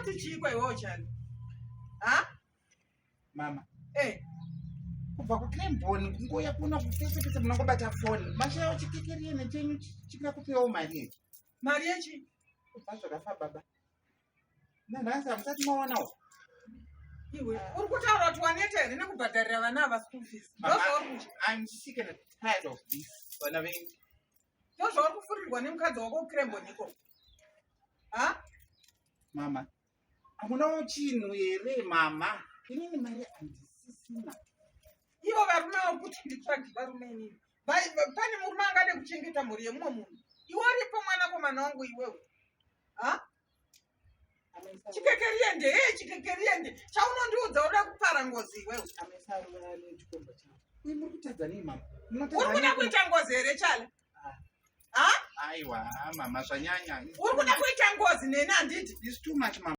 kuti chikwa iwewe chani? Mama. Kubva kuKlemboni kungoya kuno kupese munongobata foni. Mashayo chikekerie nechenyu chingakupewo mari. Mari yechi? Kubva zvakafa baba. Nanhasi hamusati maonawo. Iwe uri kutaura kuti waneta here nekubhadharira vana ava school fees? I'm sick and tired of this. Vana venyu. Ndozvauri kufurirwa nemukadzi wako kuKlemboniko. Mama. Hamunawo chinhu here mama? Inini mari handisisina. Ivo varume vokuti nditsvagi varume inini. Pane murume angade kuchengeta mhuri yemumwe munhu. Iwe uripo mwanakomana wangu iwewe. Chikekeriende, chikekeriende. Chaunondiudza uda kupara ngozi iwewe. Amesarura nechikomba chako. Uyu muri kutadza nei mama? Uri kuda kuita ngozi here chale? Aiwa mama zvanyanya. Uri kuda kuita ngozi neni handiti? It's too much mama.